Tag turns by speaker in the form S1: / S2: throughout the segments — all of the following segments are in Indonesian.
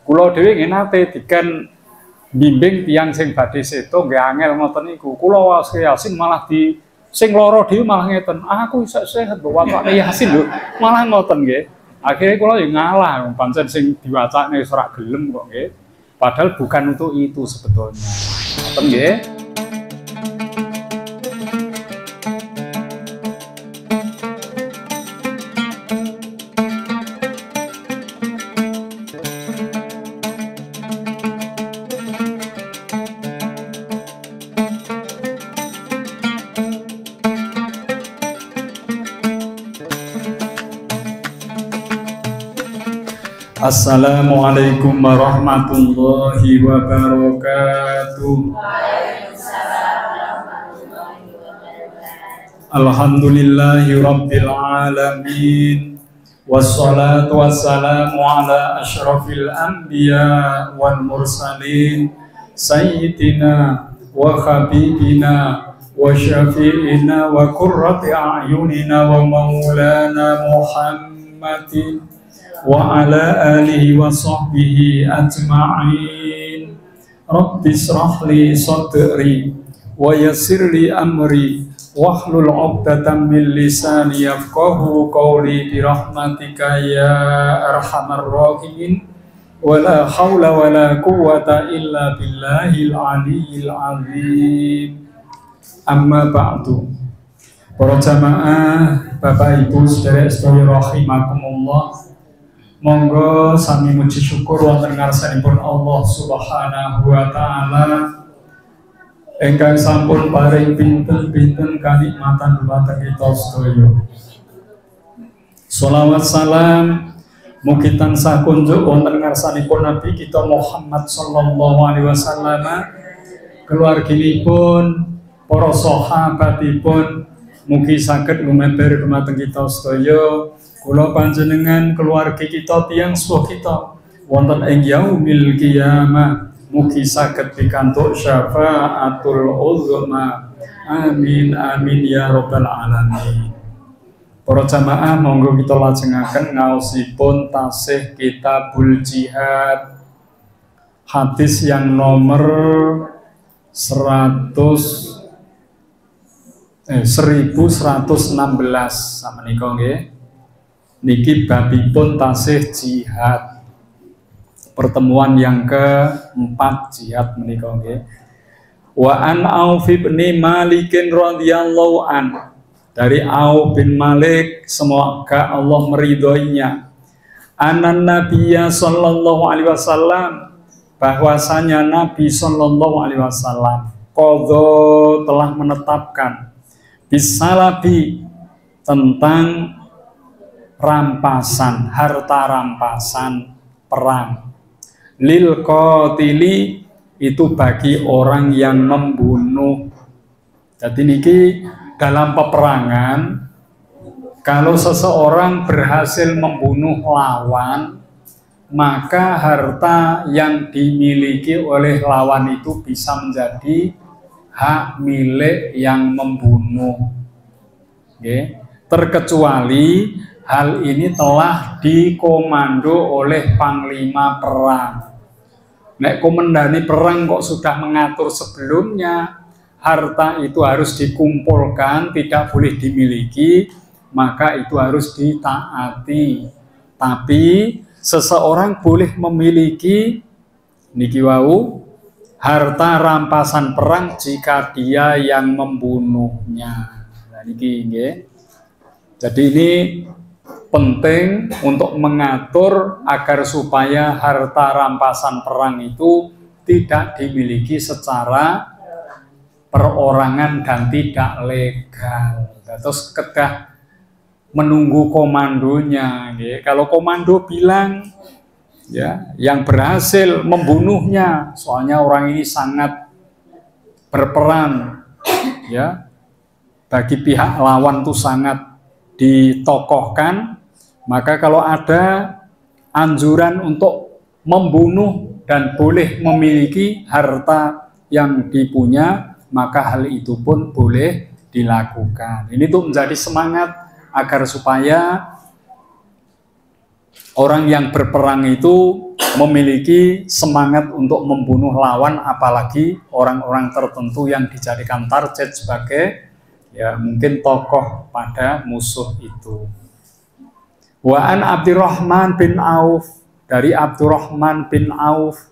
S1: Kula dhewe nggih nate diken bimbing tiyang sing badhe seto nggih angel ngoten niku. Kula Yasin malah di sing lara dhewe malah ngeten. Aku iso sehat kok wacane Yasin lho. Malah ngoten nggih. Akhirnya kula yo ngalah pancen sing diwacane wis ora gelem kok nggih. Padahal bukan untuk itu sebetulnya. Ngoten nggih. Assalamualaikum warahmatullahi wabarakatuh. Alhamdulillahi rabbil alamin. Wassalatu wassalamu ala asyrafil anbiya wal mursalin sayyidina wa habibina wa syafi'ina wa qurrati a'yunina wa maulana Muhammadin wa ala alihi wa sahbihi ajma'in. Rabbi shrah li sadri wa yassir li amri wahlul 'uqdatam min lisani yafqahu qawli bi rahmatika ya arhamar rahimin. Wala haula wala quwwata illa billahil aliyyil azim. Amma ba'du. Para jamaah, Bapak Ibu saudara-saudari rahimakumullah. Monggo sami muji syukur wonten ngarsanipun Allah Subhanahu wa taala ingkang sampun paring pinten-pinten kanikmatan dhumateng kita sedaya. Shalawat salam mugi tansah kunjuk wonten ngarsanipun Nabi kita Muhammad sallallahu alaihi wasallam, keluarginipun, para sahabatipun, mugi saged lumeber dhumateng kita sedaya. Kula panjenengan keluarga kita tiyang suwah kita wonten ing yaumil qiyamah mugi saged pikantuk syafaatul uzma. Amin amin ya rabbal alamin. Para jamaah monggo kita lajengaken ngaosipun tasih Kitabul Jihad, hadis yang nomor 1116 samenika nggih. Niki babipun tasih jihad, pertemuan yang keempat jihad menika nggih. Wa an Auf bin Malik radhiyallahu an, dari Auf bin Malik semoga Allah meridhoinya, anan Nabiyya sallallahu alaihi wasallam, bahwasanya Nabi sallallahu alaihi wasallam qadha telah menetapkan bisalabi tentang rampasan, harta rampasan perang, lil qatili itu bagi orang yang membunuh. Jadi niki dalam peperangan, kalau seseorang berhasil membunuh lawan, maka harta yang dimiliki oleh lawan itu bisa menjadi hak milik yang membunuh. Oke. Terkecuali hal ini telah dikomando oleh panglima perang. Nek komandani perang kok sudah mengatur sebelumnya, harta itu harus dikumpulkan, tidak boleh dimiliki, maka itu harus ditaati. Tapi seseorang boleh memiliki niki wau harta rampasan perang jika dia yang membunuhnya. Nah, niki nggih. Jadi ini penting untuk mengatur agar supaya harta rampasan perang itu tidak dimiliki secara perorangan dan tidak legal. Terus kedah menunggu komandonya. Kalau komando bilang ya yang berhasil membunuhnya, soalnya orang ini sangat berperan ya bagi pihak lawan itu sangat ditokohkan, maka kalau ada anjuran untuk membunuh dan boleh memiliki harta yang dipunya, maka hal itu pun boleh dilakukan. Ini tuh menjadi semangat agar supaya orang yang berperang itu memiliki semangat untuk membunuh lawan, apalagi orang-orang tertentu yang dijadikan target sebagai ya mungkin tokoh pada musuh itu. Wa an Abdurrahman bin Auf, dari Abdurrahman bin Auf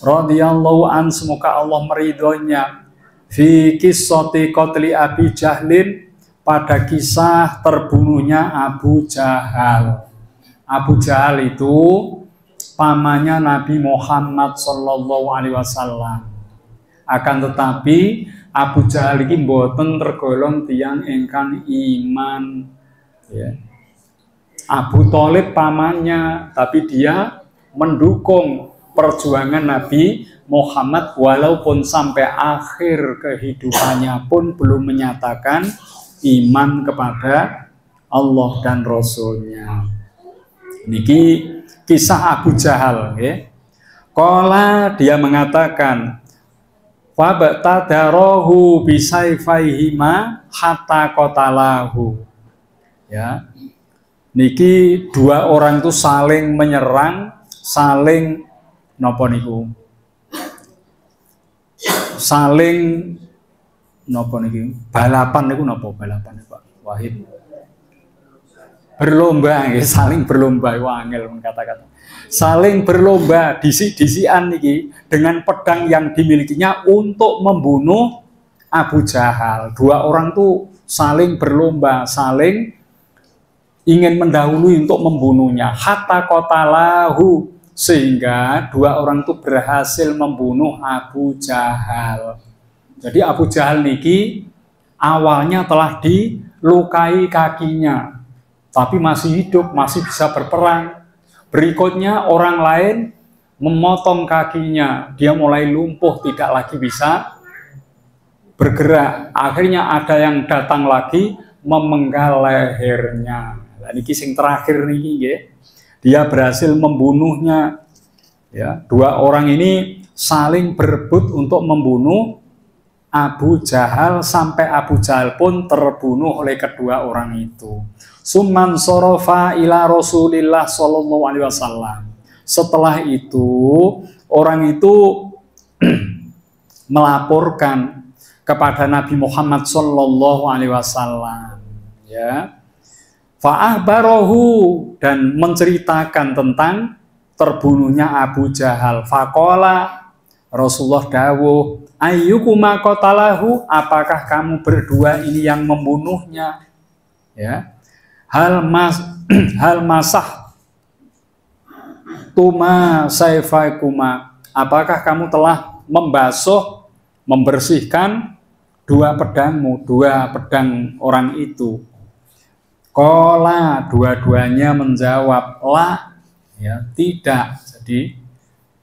S1: radhiyallahu an, semoga Allah meridhoinya, fi qissati qatli Abi Jahlin, pada kisah terbunuhnya Abu Jahal. Abu Jahal itu pamannya Nabi Muhammad Sallallahu Alaihi Wasallam. Akan tetapi Abu Jahal ini mboten tergolong tiyang ingkang iman. Ya. Abu Thalib pamannya, tapi dia mendukung perjuangan Nabi Muhammad walaupun sampai akhir kehidupannya pun belum menyatakan iman kepada Allah dan Rasulnya. Niki kisah Abu Jahal, ya. Qala, dia mengatakan, fabtadarohu bisayfaihima hatta qatalahu. Ya. Niki dua orang itu saling menyerang, saling napa niku? Saling napa niki? Balapan niku napa balapan Pak Wahid? Berlomba, saling berlomba, wangel kata-kata. Saling berlomba disik-disikan niki dengan pedang yang dimilikinya untuk membunuh Abu Jahal. Dua orang tuh saling berlomba, saling ingin mendahului untuk membunuhnya. Hatta qatalahu, sehingga dua orang itu berhasil membunuh Abu Jahal. Jadi Abu Jahal niki awalnya telah dilukai kakinya, tapi masih hidup, masih bisa berperang. Berikutnya orang lain memotong kakinya, dia mulai lumpuh, tidak lagi bisa bergerak. Akhirnya ada yang datang lagi memenggal lehernya. Nah, niki sing terakhir niki nggih. Dia berhasil membunuhnya. Ya, dua orang ini saling berebut untuk membunuh Abu Jahal, sampai Abu Jahal pun terbunuh oleh kedua orang itu. Summan sorofa ila Rasulillah Sallallahu Alaihi Wasallam. Setelah itu orang itu melaporkan kepada Nabi Muhammad Sallallahu Alaihi Wasallam. Ya. Fa'ahbarohu, dan menceritakan tentang terbunuhnya Abu Jahal. Faqala, Rasulullah dawuh, ayyukuma qatalahu, apakah kamu berdua ini yang membunuhnya? Ya. Hal masah tuma sayfaikuma, apakah kamu telah membasuh, membersihkan dua pedangmu, dua pedang orang itu? Qala, dua-duanya menjawab, la, ya, tidak. Jadi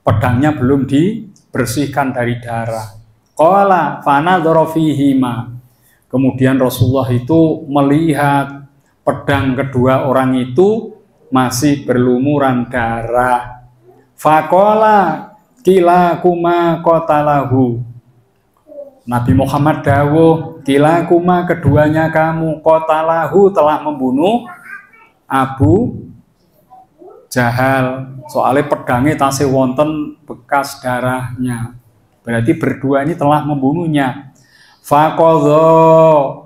S1: pedangnya belum dibersihkan dari darah. Qala fanadhara fihima, kemudian Rasulullah itu melihat pedang kedua orang itu masih berlumuran darah. Faqala kilakuma qatalahu, Nabi Muhammad dawuh, kilakuma, keduanya kamu, qatalahu, telah membunuh Abu Jahal. Soalnya pedangnya tasih wonten bekas darahnya, berarti berdua ini telah membunuhnya. Faqadha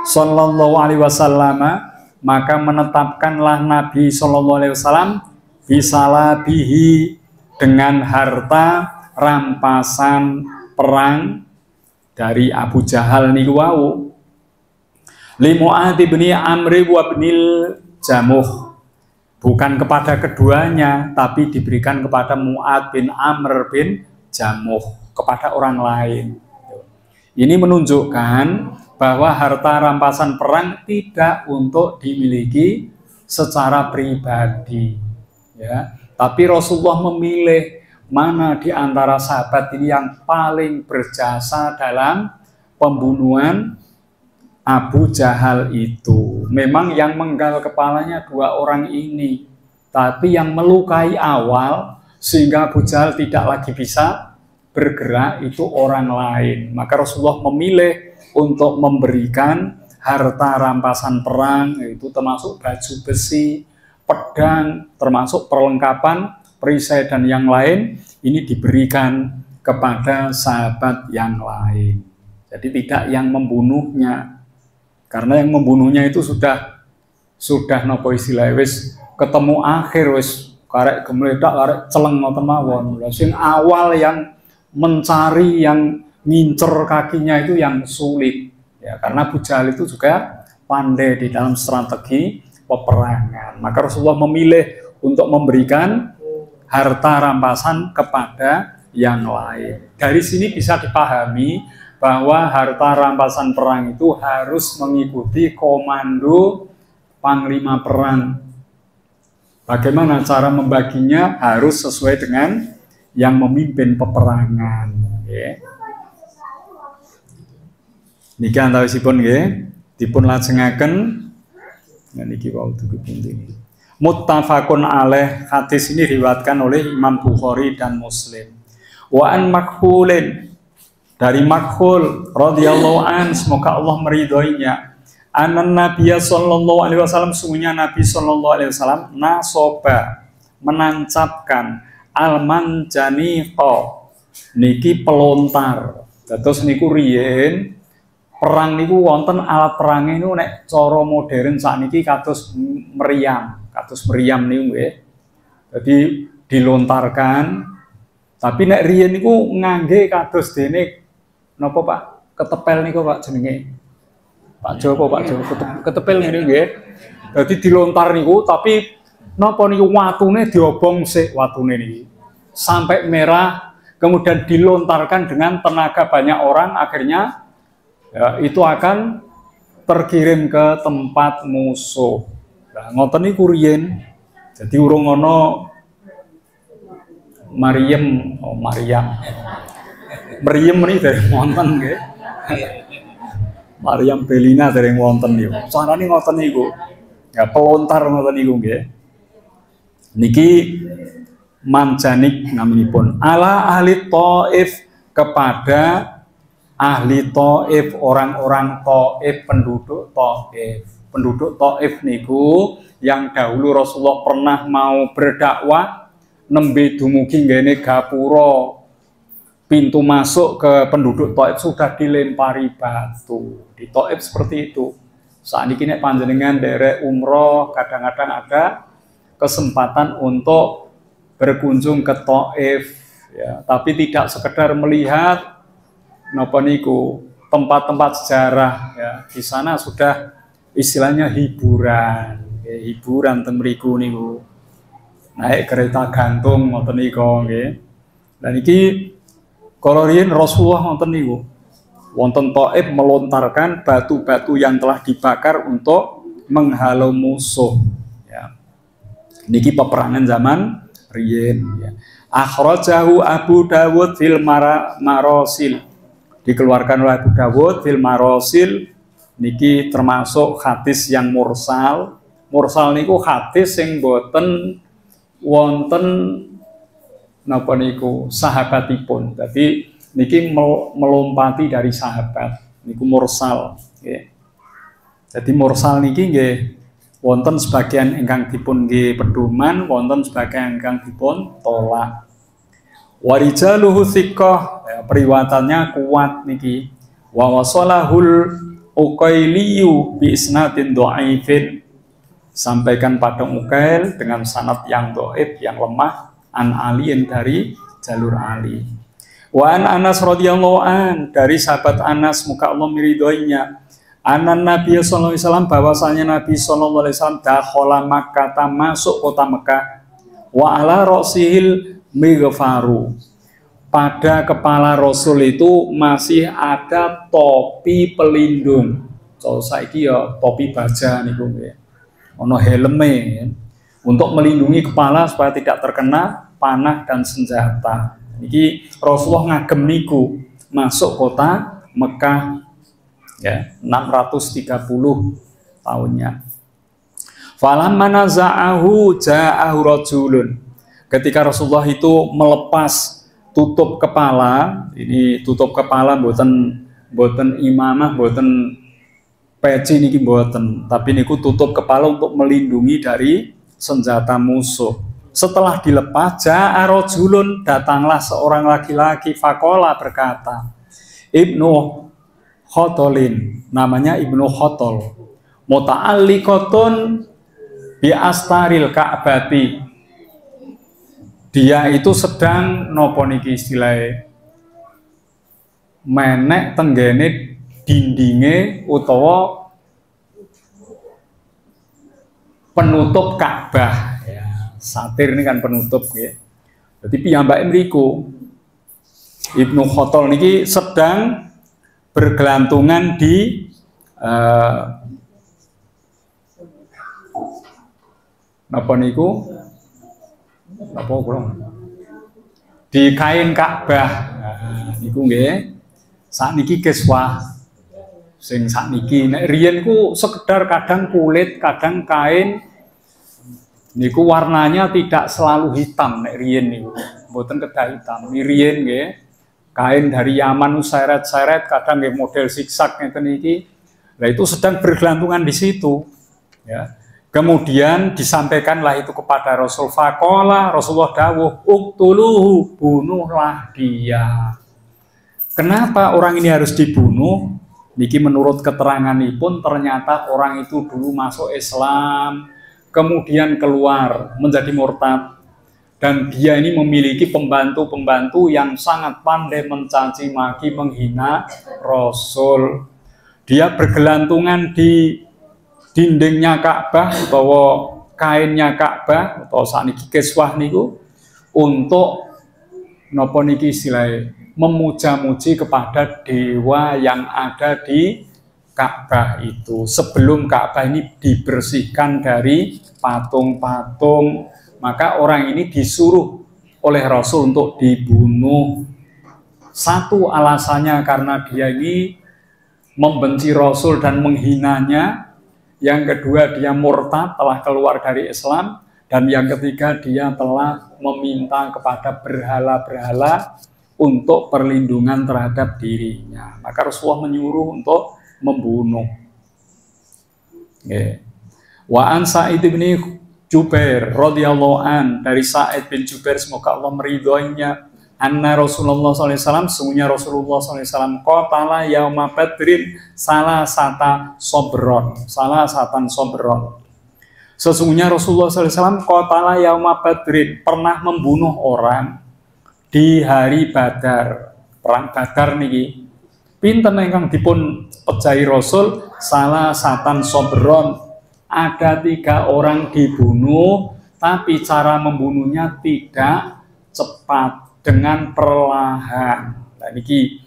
S1: Sallallahu Alaihi Wasallam, maka menetapkanlah Nabi Sallallahu Alaihi Wasallam bisalabihi, dengan harta rampasan perang dari Abu Jahal niku wau, li Mu'adz bin Amr wa binil Jamuh, bukan kepada keduanya, tapi diberikan kepada Mu'adz bin Amr bin Jamuh, kepada orang lain. Ini menunjukkan bahwa harta rampasan perang tidak untuk dimiliki secara pribadi, ya, tapi Rasulullah memilih mana di antara sahabat ini yang paling berjasa dalam pembunuhan Abu Jahal itu. Memang yang menggal kepalanya dua orang ini, tapi yang melukai awal sehingga Abu Jahal tidak lagi bisa bergerak itu orang lain. Maka Rasulullah memilih untuk memberikan harta rampasan perang, yaitu termasuk baju besi, pedang, termasuk perlengkapan perisai dan yang lain ini diberikan kepada sahabat yang lain. Jadi tidak yang membunuhnya. Karena yang membunuhnya itu sudah nopo istilah wis ketemu akhir wis karek gemledak karek celeng ngoten mawon. Sing awal yang mencari yang ngincer kakinya itu yang sulit. Ya, karena Abu Jahal itu juga pandai di dalam strategi peperangan. Maka Rasulullah memilih untuk memberikan harta rampasan kepada yang lain. Dari sini bisa dipahami bahwa harta rampasan perang itu harus mengikuti komando panglima perang. Bagaimana cara membaginya harus sesuai dengan yang memimpin peperangan. Ya. Niki antawisipun nggih dipun lajengaken niki wau dugi pundi. Muttafaqun alaih, hadis ini diriwayatkan oleh Imam Bukhari dan Muslim. Wa an Makhulin, dari Makhul radhiyallahu an, semoga Allah meridhoinya, anan Nabiya sallallahu alaihi wasallam, sungguhnya Nabi sallallahu alaihi wasallam nasoba, menancapkan al-manjaniqa niki pelontar. Terus niku riyen perang niku wonten alat perangnya niku nek cara modern sakniki kados meriam niku nggih. Jadi dilontarkan, tapi nek riyen niku ngangge kados dene napa Pak? Ketepel niku Pak jenenge. Pak Joko ketepel ngene nggih. Dadi dilontar niku tapi napa niku watune diobong sik watune niki. Sampai merah, kemudian dilontarkan dengan tenaga banyak orang, akhirnya ya, itu akan terkirim ke tempat musuh. Nah, ngoten niku riyen. Jadi urung ana Maryam ini dari wonten nggih. Maryam Belina dari wonten niku. Carane ngoten niku. Ya pelontar ngoten niku nggih. Niki manjanik naminipun ala ahli Thaif, kepada ahli Thaif, orang-orang Thaif, penduduk Thaif. Penduduk Thaif niku yang dahulu Rasulullah pernah mau berdakwah nembe dumugi ngene gapura pintu masuk ke penduduk Thaif sudah dilempari batu. Di Thaif seperti itu. Saat ini nek panjenengan derek umroh kadang-kadang ada kesempatan untuk berkunjung ke Thaif ya, tapi tidak sekedar melihat napa niku tempat-tempat sejarah ya. Di sana sudah istilahnya hiburan, ya, hiburan teng mriku niku. Naik kereta gantung ngoten niku nggih. Dan iki kalau riyen Rasulullah ngoten niku. Wonten Thaif melontarkan batu-batu yang telah dibakar untuk menghalau musuh ya. Niki peperangan zaman riyen ya. Akhrajahu Abu Dawud fil Marasil, dikeluarkan oleh Abu Dawud fil Marasil. Niki termasuk hadis yang mursal. Mursal niku hadis sing boten wonten napa niku sahabatipun. Jadi niki melompati dari sahabat. Niku mursal nggih. Jadi mursal niki nggih wonten sebagian ingkang dipun nggih pedoman, wonten sebagian ingkang dipun tolak. Warijaluhu thiqah, ya, periwatannya kuat niki. Wa wasalahul Uqailiyu bi isnadin dhaifin, sampaikan pada Uqail dengan sanad yang dhaif, yang lemah, an aliin dari jalur Ali. Wa an Anas radhiyallahu an, dari sahabat Anas muka Allah miridhoinya, anan Nabi sallallahu alaihi wasallam, bahwasanya Nabi sallallahu alaihi wasallam dakhala Makkah, masuk kota Mekah, wa ala ra'sihil mighfaru, pada kepala Rasul itu masih ada topi pelindung. So saiki ya topi baja niku nggih. Ono helme untuk melindungi kepala supaya tidak terkena panah dan senjata. Niki Rasulullah ngagem niku masuk kota Mekah ya 630 tahunnya. Falamma naza'ahu ja'ahu rajulun. Ketika Rasulullah itu melepas tutup kepala, ini tutup kepala boten imamah, boten peci niki boten, tapi niku tutup kepala untuk melindungi dari senjata musuh. Setelah dilepas, ja'a rajulun, datanglah seorang laki-laki, faqala berkata, Ibnu Khotolin, namanya Ibnu Khotol, muta'alliqatun bi astaril Ka'bati. Dia itu sedang nopo niki istilahnya menek tenggene dindinge utawa penutup Ka'bah. Satir ini kan penutup ya. Jadi piyambake mriku Ibnu Khotol niki sedang bergelantungan di napa niku? Napa kurang? Di kain Ka'bah. Niku nggih. Sakniki kiswah sing sakniki nek riyen ku sekedar kadang kulit, kadang kain. Niku warnanya tidak selalu hitam nek riyen niku. Mboten kedah hitam. Riyen nggih. Kain dari Yaman seret-seret, kadang nggih model zigzag ngeten iki. Nah itu sedang bergelantungan di situ. Ya. Kemudian disampaikanlah itu kepada Rasul. Faqala, Rasulullah dawuh, uqtuluhu, bunuhlah dia. Kenapa orang ini harus dibunuh? Niki menurut keteranganipun ternyata orang itu dulu masuk Islam, kemudian keluar menjadi murtad, dan dia ini memiliki pembantu-pembantu yang sangat pandai mencaci maki, menghina Rasul. Dia bergelantungan di dindingnya Ka'bah utawa kainnya Ka'bah atau sakniki kiswah niku untuk napa niki istilahnya memuja-muji kepada dewa yang ada di Ka'bah itu. Sebelum Ka'bah ini dibersihkan dari patung-patung, maka orang ini disuruh oleh Rasul untuk dibunuh. Satu alasannya karena dia ini membenci Rasul dan menghinanya. Yang kedua dia murtad, telah keluar dari Islam. Dan yang ketiga dia telah meminta kepada berhala-berhala untuk perlindungan terhadap dirinya. Maka Rasulullah menyuruh untuk membunuh. Wa an Sa'id bin Jubair radhiyallahu an, dari Sa'id bin Jubair semoga Allah meridhoinya, anna Rasulullah SAW, sesungguhnya Rasulullah SAW qatala yauma badrin salasatan sobron. Sesungguhnya Rasulullah SAW qatala yauma badrin, pernah membunuh orang di hari Badar. Perang Badar niki pinten ingkang dipun pejahi Rasul salasatan sobron. Ada 3 orang dibunuh, tapi cara membunuhnya tidak cepat, dengan perlahan. Nah, niki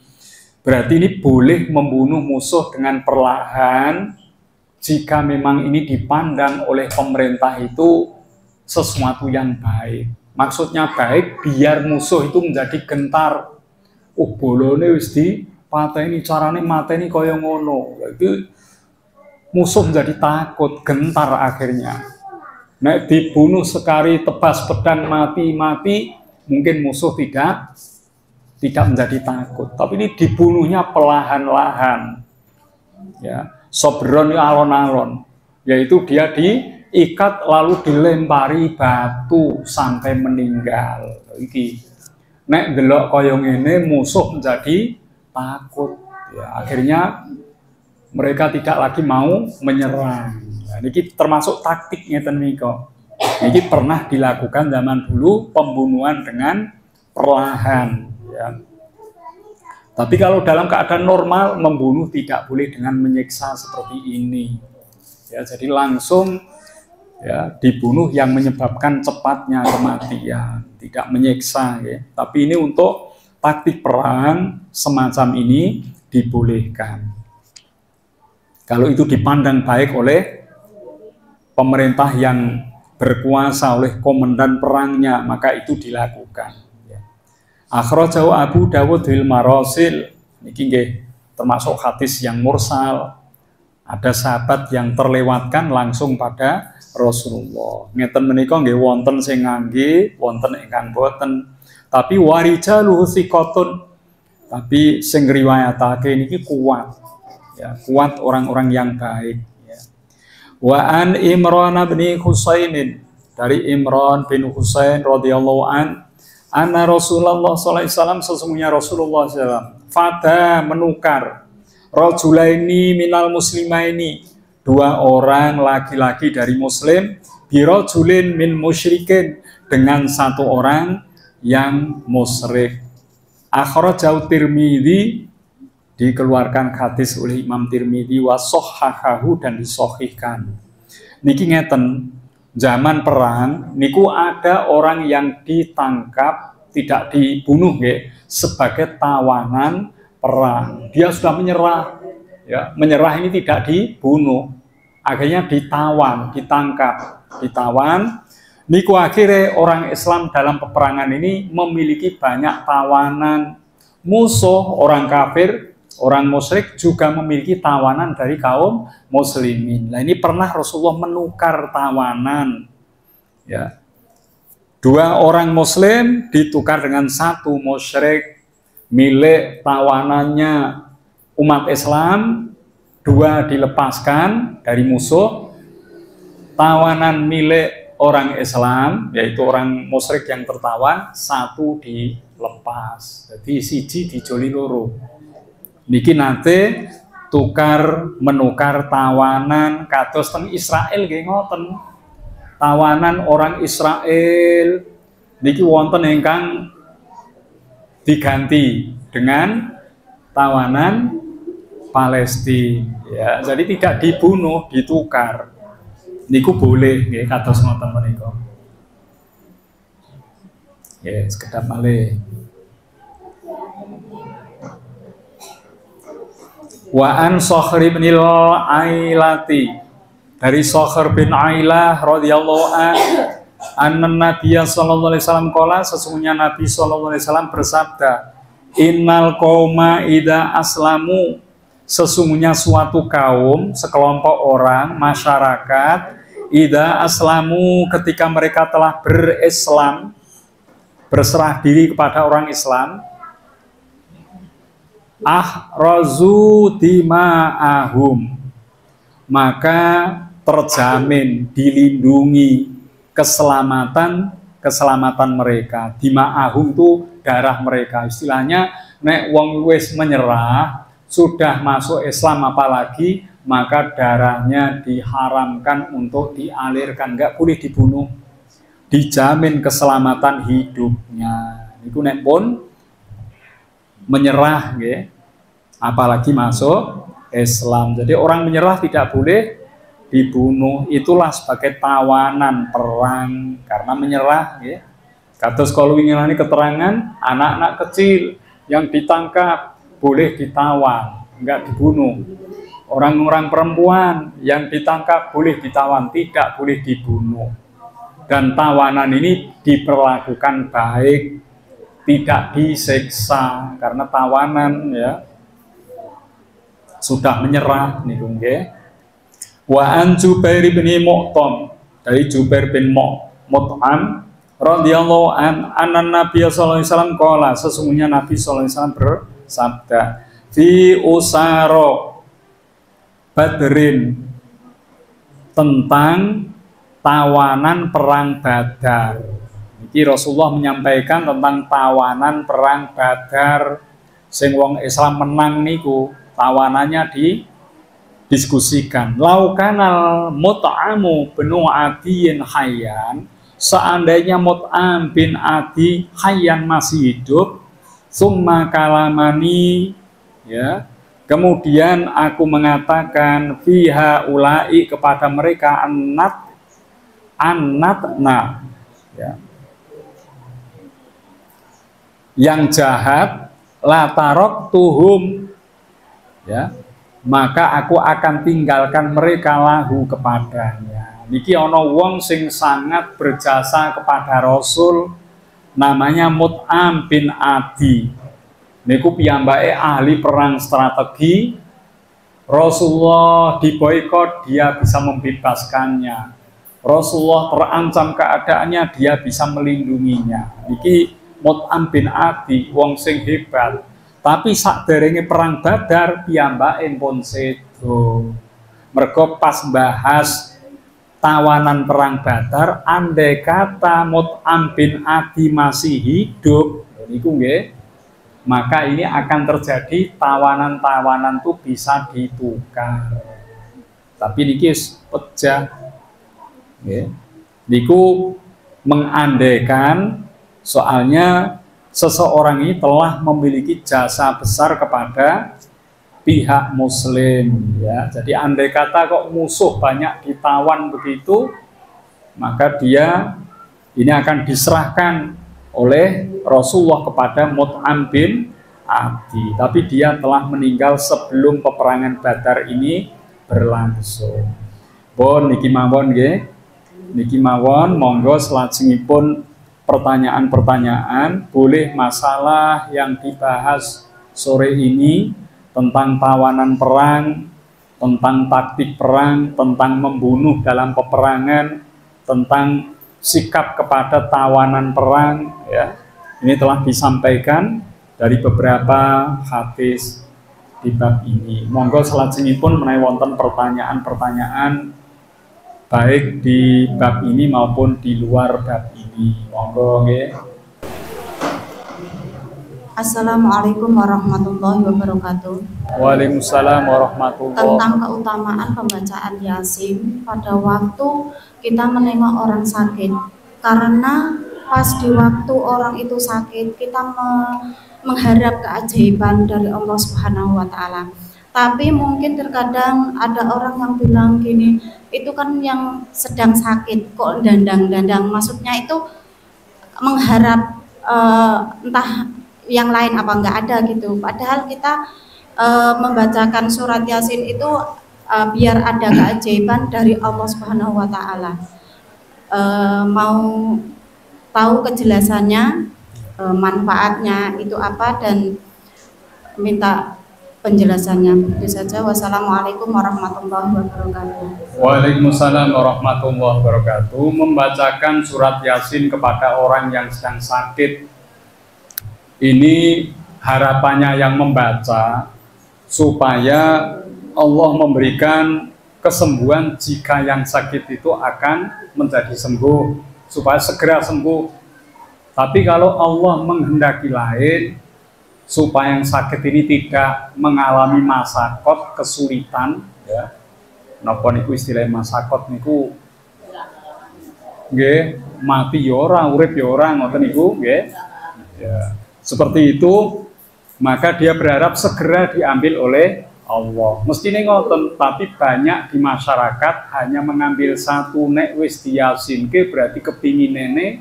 S1: berarti ini boleh membunuh musuh dengan perlahan jika memang ini dipandang oleh pemerintah itu sesuatu yang baik. Maksudnya baik biar musuh itu menjadi gentar. Oh, bolone wis dipateni, carane mateni kaya ngono. Itu musuh menjadi takut, gentar akhirnya. Nek dibunuh sekali tebas pedang mati-mati, mungkin musuh tidak menjadi takut. Tapi ini dibunuhnya perlahan-lahan. Ya, sobron alon-alon, yaitu dia diikat lalu dilempari batu sampai meninggal. Iki nek delok kaya ngene musuh menjadi takut. Ya, akhirnya mereka tidak lagi mau menyerang. Nah, ini termasuk taktik ngeten nika. Ini pernah dilakukan zaman dulu, pembunuhan dengan perlahan. Ya. Tapi kalau dalam keadaan normal, membunuh tidak boleh dengan menyiksa seperti ini. Ya, jadi langsung ya, dibunuh yang menyebabkan cepatnya kematian, tidak menyiksa. Ya. Tapi ini untuk taktik perang semacam ini dibolehkan. Kalau itu dipandang baik oleh pemerintah yang berkuasa, oleh komandan perangnya, maka itu dilakukan. Akhrajahu Abu Dawud fil Marasil. Niki nggih termasuk hadis yang mursal. Ada sahabat yang terlewatkan langsung pada Rasulullah. Ngeten menika nggih wonten sing ngangge, wonten ingkang boten. Tapi warijaluhu thiqatun. Tapi sing riwayatake niki kuat. Ya, kuat orang-orang yang baik. Ya. Wa an Imran bin Husainin, dari Imran bin Husain radhiyallahu anna Rasulullah sallallahu alaihi wasallam, sesungguhnya Rasulullah SAW fada menukar rajulaini minal muslimaini, dua orang laki-laki dari muslim, birajulin min musyrikin, dengan satu orang yang musyrik. Akhrajahu Tirmidzi, dikeluarkan hadis oleh Imam Tirmidzi, wa shahhahahu, dan disahihkan. Niki ngeten, zaman perang niku ada orang yang ditangkap, tidak dibunuh nggih, sebagai tawanan perang. Dia sudah menyerah, ya, menyerah ini tidak dibunuh. Akhirnya ditawan, ditawan. Niku akhirnya orang Islam dalam peperangan ini memiliki banyak tawanan. Musuh orang kafir, orang musyrik juga memiliki tawanan dari kaum muslimin. Nah, ini pernah Rasulullah menukar tawanan. Ya. Dua orang muslim ditukar dengan satu musyrik, milik tawanannya umat Islam, dua dilepaskan dari musuh. Tawanan milik orang Islam, yaitu orang musyrik yang tertawan, satu dilepas. Jadi siji dijoli loro. Niki nanti menukar tawanan kados teng Israel nggih ngoten. Tawanan orang Israel niki wonten ingkang diganti dengan tawanan Palestina. Ya, jadi tidak dibunuh, ditukar. Niku boleh nggih kados ngoten menika. Ya, sekedap malih. Wa an Sakhr bin Ailati, dari Sakhr bin Ailah radhiyallahu anna Nabiya sallallahu alaihi wasallam qala, sesungguhnya Nabi sallallahu alaihi wasallam bersabda, innal qauma idza aslamu, sesungguhnya suatu kaum, sekelompok orang, masyarakat, idza aslamu, ketika mereka telah berislam, berserah diri kepada orang Islam, ahrazu dima'ahum, maka terjamin, dilindungi keselamatan mereka. Dima'ahum itu darah mereka. Istilahnya nek wong wis menyerah, sudah masuk Islam apalagi, maka darahnya diharamkan untuk dialirkan, nggak boleh dibunuh, dijamin keselamatan hidupnya. Niku nek pun menyerah, ya, apalagi masuk Islam. Jadi orang menyerah tidak boleh dibunuh. Itulah sebagai tawanan perang karena menyerah. Ya. Kados kalau ingin keterangan anak-anak kecil yang ditangkap boleh ditawan, enggak dibunuh. Orang-orang perempuan yang ditangkap boleh ditawan, tidak boleh dibunuh. Dan tawanan ini diperlakukan baik, tidak disiksa, karena tawanan ya sudah menyerah nih nggih. Wa an Jubair bin Mut'am, dari Jubair bin Mut'am radhiyallahu anna Nabi sallallahu alaihi wasallam qala, sesungguhnya Nabi sallallahu alaihi wasallam bersabda, fi usaro Badrin, tentang tawanan perang Badar. Iki Rasulullah menyampaikan tentang tawanan perang Badar, sing wong Islam menang niku, tawanannya didiskusikan. Laukanal Mut'amu bin Adiyin hayyan, seandainya Mut'am bin Adi hayyan masih hidup, summa kalamani, ya, kemudian aku mengatakan fiha ulai, kepada mereka, annatna, ya, yang jahat, latarok tuhum, ya, maka aku akan tinggalkan mereka lahu kepadanya. Niki ono wong sing sangat berjasa kepada Rasul, namanya Mut'am bin Adi. Niku piyambake ahli perang strategi. Rasulullah diboikot, dia bisa membebaskannya. Rasulullah terancam keadaannya, dia bisa melindunginya. Niki Mut'am bin Adi wong sing hebat, tapi sakderenge perang Badar piyambake pun sedo. Mergo pas bahas tawanan perang Badar, andai kata Mut'am bin Adi masih hidup, niku nggih, maka ini akan terjadi tawanan-tawanan itu bisa ditukar. Tapi niki pecah, nggih. Niku mengandaikan soalnya seseorang ini telah memiliki jasa besar kepada pihak muslim, ya. Jadi andai kata kok musuh banyak ditawan begitu, maka dia ini akan diserahkan oleh Rasulullah kepada Mut'am bin Adi. Tapi dia telah meninggal sebelum peperangan Badar ini berlangsung. Bon niki mawon nggih. Niki mawon, monggo selajengipun pertanyaan-pertanyaan, boleh masalah yang dibahas sore ini tentang tawanan perang, tentang taktik perang, tentang membunuh dalam peperangan, tentang sikap kepada tawanan perang, ya. Ini telah disampaikan dari beberapa hadis di bab ini. Monggo selajengipun menawi wonten pertanyaan-pertanyaan baik di bab ini maupun di luar bab ini. Monggo nggih.
S2: Assalamualaikum warahmatullahi wabarakatuh.
S1: Waalaikumsalam warahmatullahi wabarakatuh.
S2: Tentang keutamaan pembacaan Yasin pada waktu kita menengok orang sakit. Karena pas di waktu orang itu sakit, kita mengharap keajaiban dari Allah Subhanahu wa taala. Tapi mungkin terkadang ada orang yang bilang gini, itu kan yang sedang sakit kok dandang-dandang. Maksudnya itu mengharap entah yang lain apa enggak ada gitu. Padahal kita membacakan surat Yasin itu biar ada keajaiban dari Allah Subhanahu wa taala. Mau tahu kejelasannya, manfaatnya itu apa, dan minta penjelasannya. Itu saja. Wassalamualaikum warahmatullahi wabarakatuh.
S1: Waalaikumsalam warahmatullahi wabarakatuh. Membacakan surat Yasin kepada orang yang sedang sakit, ini harapannya yang membaca supaya Allah memberikan kesembuhan jika yang sakit itu akan menjadi sembuh, supaya segera sembuh. Tapi kalau Allah menghendaki lain, supaya yang sakit ini tidak mengalami masakot, kesulitan, ya. Napa niku istilah masakot niku nggih, mati ya ora, urip ya ora, ngoten niku nggih. Ya. Seperti itu, maka dia berharap segera diambil oleh Allah. Mestinya ngoten, tapi banyak di masyarakat hanya mengambil satu, nek wis diyasinke berarti kepingin nenek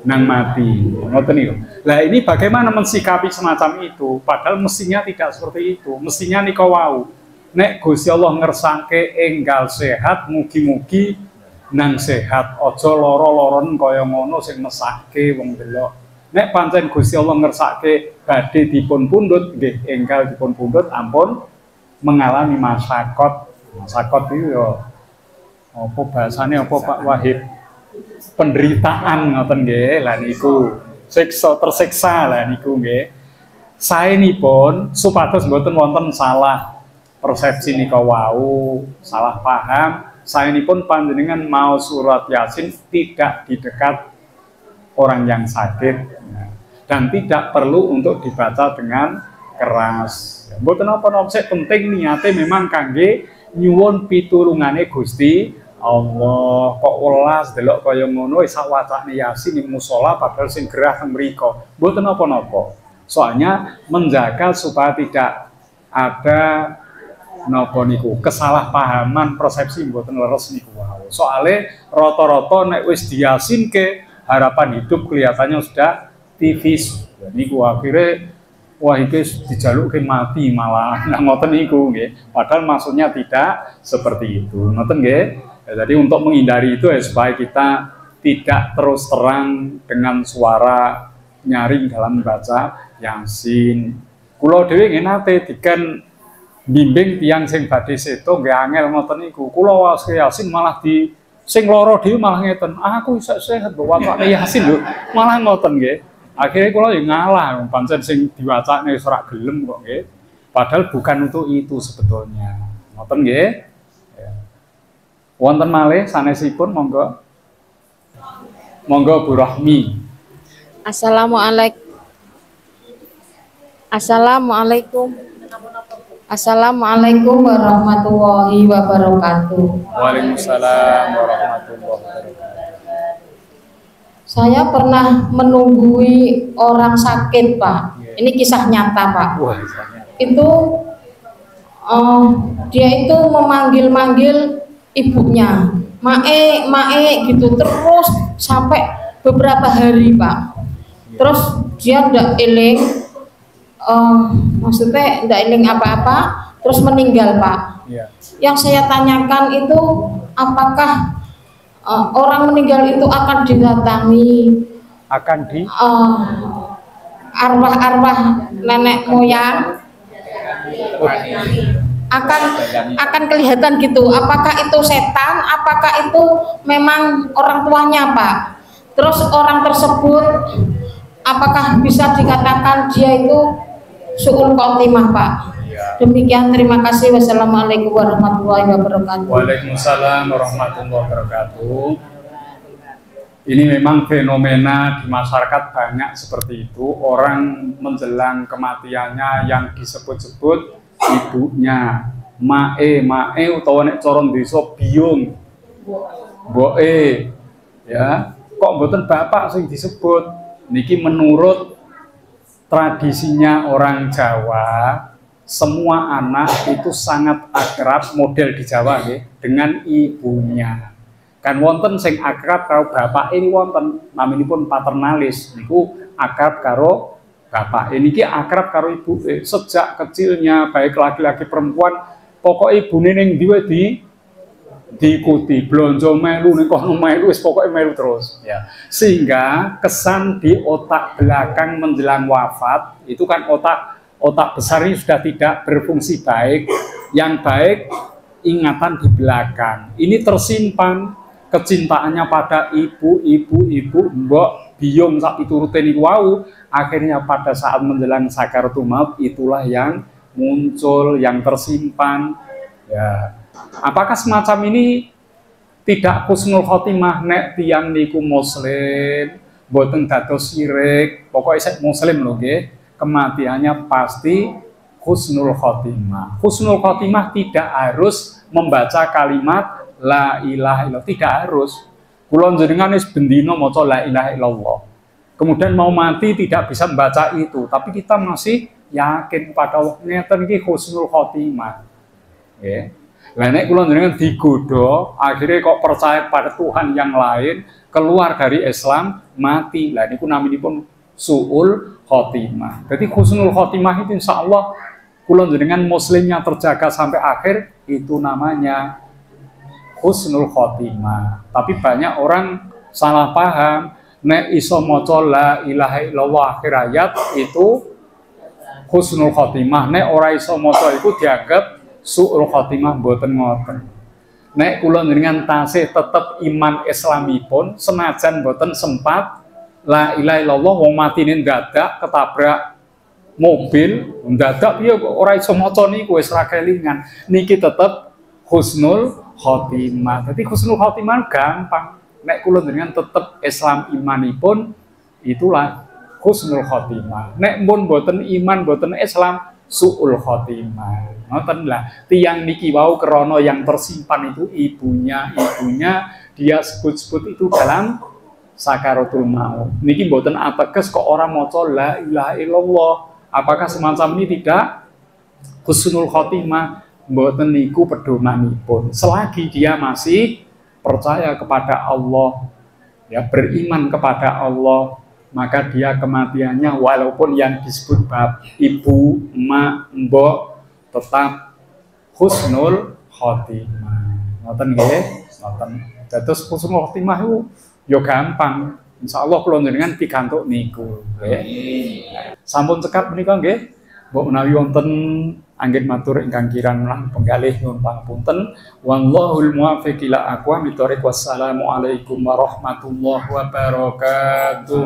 S1: nang mati, ngoten niku. Lah ini bagaimana mensikapi semacam itu? Padahal mestinya tidak seperti itu. Mestinya nika wau, nek Gusti Allah ngersake enggal sehat, mugi-mugi nang sehat, aja lara-laran kaya ngono sing mesake wong delok. Nek pancen Gusti Allah ngersake badhe dipun pundhut, nggih enggal dipun pundhut ampun mengalami masakot. Masakot itu ya apa bahasane apa Pak Wahid? Penderitaan ngoten nggih. Lah niku siksa tersiksa lah niku nggih. Saenipun supados mboten wonten salah persepsi nika wau, salah paham, saenipun panjenengan mau surat Yasin tidak di dekat orang yang sakit, dan tidak perlu untuk dibaca dengan keras. Mboten napa-napa, sing penting niate memang kangge nyuwun pitulungane Gusti Allah. Kok welas delok kaya ngono sak wacane Yasin ing musala padahal sing gerah teng mriku. Mboten napa-napa. Soalnya menjaga supaya tidak ada napa niku kesalahpahaman persepsi mboten leres niku wae. Soale rata-rata nek wis diyasinke harapan hidup kelihatannya sudah tipis. Niku akhirnya wah iki dijalukke mati malah nah ngoten niku nggih. Padahal maksudnya tidak seperti itu. Ngoten nggih. Ya, jadi untuk menghindari itu ya supaya kita tidak terus terang dengan suara nyaring dalam membaca Yasin. Kula dhewe nggih nate diken bimbing tiyang sing badhe seto nggih angel ngoten niku. Kula waos Yasin malah di sing lara dhewe malah ngeten. Aku iso sehat mbok wacane Yasin lho. Malah ngoten nggih. Akhirnya kula yo ngalah pancen sing diwacane wis ora gelem kok nggih. Padahal bukan untuk itu sebetulnya. Ngoten nggih. Wonten malih sanesipun monggo. Monggo Bu Rahmi.
S3: Assalamualaikum warahmatullahi wabarakatuh.
S1: Waalaikumsalam warahmatullahi wabarakatuh.
S3: Saya pernah menunggui orang sakit, Pak. Ini kisah nyata, Pak.
S1: Wah, kisahnya.
S3: Itu dia itu memanggil-manggil ibunya, mae gitu terus sampai beberapa hari, Pak. Terus dia ndak eling, maksudnya ndak eling apa-apa, terus meninggal, Pak. Yang saya tanyakan itu apakah orang meninggal itu akan didatangi, arwah-arwah nenek moyang, akan kelihatan gitu, apakah itu setan, apakah itu memang orang tuanya, Pak. Terus orang tersebut apakah bisa dikatakan dia itu su'ul khotimah, Pak? Demikian, terima kasih. Wassalamualaikum warahmatullahi wabarakatuh.
S1: Waalaikumsalam warahmatullahi wabarakatuh. Ini memang fenomena di masyarakat banyak seperti itu. Orang menjelang kematiannya yang disebut-sebut ibunya, mae utawa nek coron desa biung, boe, ya. Kok mboten bapak sing disebut? Niki menurut tradisinya orang Jawa, semua anak itu sangat akrab model di Jawa ya, dengan ibunya. Kan wonten sing akrab karo bapak ini wonten naminipun paternalis niku akrab karo bapak ini akrab karo ibu sejak kecilnya, baik laki-laki perempuan pokok ibune ning ndi diikuti, blonjo melu ning kono melu wis pokoke melu terus ya. Sehingga kesan di otak belakang menjelang wafat itu kan otak besar ini sudah tidak berfungsi baik, yang baik ingatan di belakang. Ini tersimpan kecintaannya pada ibu, mbok, biung sak piturute niku wau, akhirnya pada saat menjelang sakaratul maut itulah yang muncul, yang tersimpan. Ya. Apakah semacam ini tidak husnul khotimah? Nek tiyang niku muslim, boten dados syirik, pokoknya saya muslim lho nggih. Kematiannya pasti husnul khotimah. Husnul khotimah tidak harus membaca kalimat la ilaha illallah, tidak harus. Kula njenengan wis bendina maca la ilaha illallah. Kemudian mau mati tidak bisa membaca itu, tapi kita masih yakin pada Allah ngeten iki husnul khotimah. Nggih. Lah nek kula njenengan digodha, akhirnya kok percaya pada Tuhan yang lain, keluar dari Islam, mati. Lah niku naminipun su'ul khotimah. Jadi husnul khotimah itu insya Allah kula njenengan muslimnya terjaga sampai akhir, itu namanya husnul khotimah. Tapi banyak orang salah paham, nek iso maca la ilaha illallah akhir ayat itu husnul khotimah, nek ora iso maca iku dianggap su'ul khotimah. Mboten ngoten. Nek kula njenengan tasih tetep iman islamipun, senajan mboten sempat la ilaha illallah, wong matine dadak ketabrak mobil, dadak piye kok ora iso maca niku wis ra kelingan. Niki tetep husnul khotimah. Jadi husnul khotimah gampang. Nek kula njenengan tetep Islam imanipun, itulah husnul khotimah. Nek pun boten iman, boten Islam, su'ul khotimah. Ngoten lah. Tiang niki wau krana yang tersimpan itu ibunya, dia sebut-sebut itu dalam sakaratul maut. Niki mboten ateges kok orang maca la ilaha illallah. Apakah semacam ini tidak husnul khotimah? Mboten niku pedomanipun. Selagi dia masih percaya kepada Allah, ya beriman kepada Allah, maka dia kematiannya walaupun yang disebut bab ibu, emak, mbok, tetap husnul khotimah. Ngoten nggih? Ngoten. Dados husnul khotimah itu ya gampang. Insyaallah kula njenengan pikantuk niku, nggih. Sampun cekap menika nggih. Mbok menawi wonten anggen matur ingkang kirang lan penggalih nyuwun pangapunten. Wallahul muwaffiq ila aqwamit thoriq. Wassalamualaikum warahmatullahi wabarakatuh.